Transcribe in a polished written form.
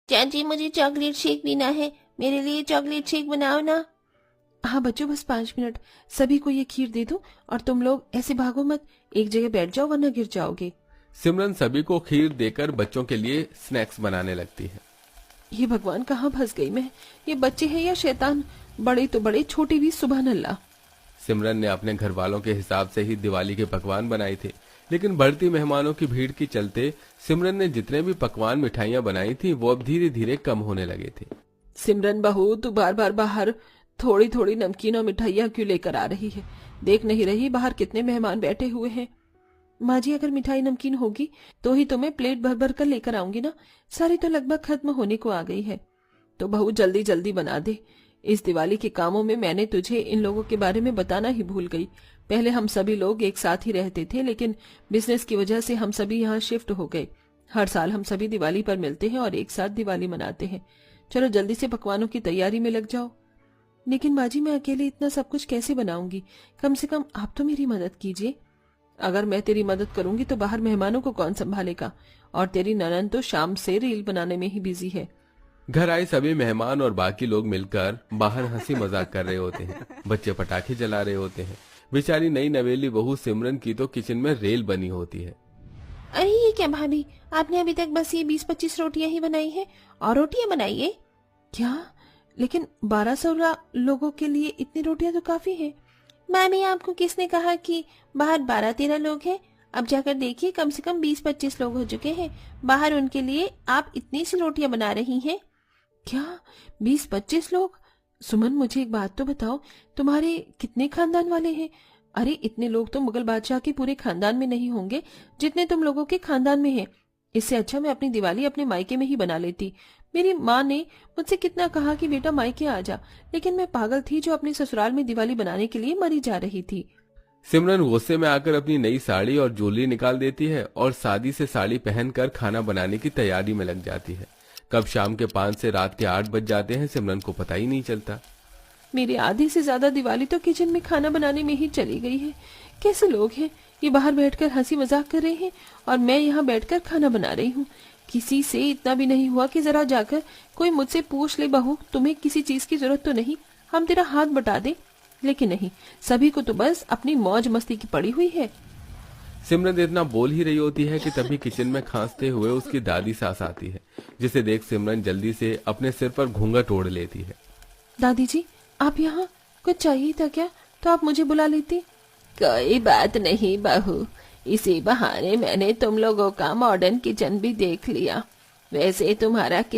चाची मुझे chocolate shake पीना है, मेरे लिए चॉकलेट शेक बनाओ ना। हाँ बच्चों, बस 5 मिनट, सभी को ये खीर दे दो और तुम लोग ऐसे भागो मत, एक जगह बैठ जाओ वरना गिर जाओगे। सिमरन सभी को खीर देकर बच्चों के लिए स्नैक्स बनाने लगती है। ये भगवान कहाँ फंस गई मैं, ये बच्चे हैं या शैतान, बड़े तो बड़े छोटे भी, सुभान अल्लाह। सिमरन ने अपने घर वालों के हिसाब से ही दिवाली के पकवान बनाए थे, लेकिन बढ़ती मेहमानों की भीड़ के चलते सिमरन ने जितने भी पकवान मिठाइयाँ बनाई थी वो अब धीरे धीरे कम होने लगे थे। सिमरन बहू, तू बार बार बाहर थोड़ी थोड़ी नमकीन और मिठाइयाँ क्यों लेकर आ रही है? देख नहीं रही बाहर कितने मेहमान बैठे हुए हैं? माँ जी, अगर मिठाई नमकीन होगी तो ही तुम्हें प्लेट भर भर कर लेकर आऊंगी ना, सारी तो लगभग खत्म होने को आ गई है। तो बहू जल्दी जल्दी बना दे। इस दिवाली के कामों में मैंने तुझे इन लोगों के बारे में बताना ही भूल गई। पहले हम सभी लोग एक साथ ही रहते थे, लेकिन बिजनेस की वजह से हम सभी यहाँ शिफ्ट हो गए। हर साल हम सभी दिवाली पर मिलते हैं और एक साथ दिवाली मनाते हैं। चलो जल्दी से पकवानों की तैयारी में लग जाओ। लेकिन माँ जी, मैं अकेले इतना सब कुछ कैसे बनाऊंगी? कम से कम आप तो मेरी मदद कीजिए। अगर मैं तेरी मदद करूंगी तो बाहर मेहमानों को कौन संभालेगा? और तेरी ननद तो शाम से रील बनाने में ही बिजी है। घर आए सभी मेहमान और बाकी लोग मिलकर बाहर हंसी मजाक कर रहे होते हैं। बच्चे पटाखे जला रहे होते हैं। बेचारी नई नवेली बहू सिमरन की तो किचन में रेल बनी होती है। अरे ये क्या भाभी, आपने अभी तक बस ये 20-25 रोटियां ही बनाई है, और रोटियां बनाइए। क्या? लेकिन 12-16 लोगों के लिए इतनी रोटियां तो काफी है। मामी, आपको किसने कहा कि बाहर 12-13 लोग हैं? अब जाकर देखिए, कम से कम 20-25 लोग हो चुके हैं बाहर, उनके लिए आप इतनी सी रोटियां बना रही हैं। क्या 20-25 लोग? सुमन, मुझे एक बात तो बताओ, तुम्हारे कितने खानदान वाले हैं? अरे इतने लोग तो मुगल बादशाह के पूरे खानदान में नहीं होंगे जितने तुम लोगों के खानदान में हैं। इससे अच्छा मैं अपनी दिवाली अपने मायके में ही बना लेती। मेरी माँ ने मुझसे कितना कहा कि बेटा मायके आ जा, लेकिन मैं पागल थी जो अपने ससुराल में दिवाली बनाने के लिए मरी जा रही थी। सिमरन गुस्से में आकर अपनी नई साड़ी और ज्वेलरी निकाल देती है और शादी से साड़ी पहनकर खाना बनाने की तैयारी में लग जाती है। कब शाम के 5 से रात के 8 बज जाते हैं सिमरन को पता ही नहीं चलता। मेरी आधी से ज्यादा दिवाली तो किचन में खाना बनाने में ही चली गई है। कैसे लोग हैं? ये बाहर बैठकर हंसी मजाक कर रहे हैं और मैं यहाँ बैठकर खाना बना रही हूँ। किसी से इतना भी नहीं हुआ कि जरा जाकर कोई मुझसे पूछ ले, बहू तुम्हें किसी चीज की जरूरत तो नहीं, हम तेरा हाथ बटा दे। लेकिन नहीं, सभी को तो बस अपनी मौज मस्ती की पड़ी हुई है। सिमरन इतना बोल ही रही होती है कि तभी किचन में खांसते हुए उसकी दादी सास आती है, जिसे देख सिमरन जल्दी से अपने सिर पर घूंघट ओढ़ लेती है। दादी जी, आप यहाँ? कुछ चाहिए था क्या? तो आप मुझे बुला लेती। कोई बात नहीं बहू, इसी बहाने मैंने तुम लोगों का मॉडर्न किचन भी देख लिया। वैसे तुम्हारा किचन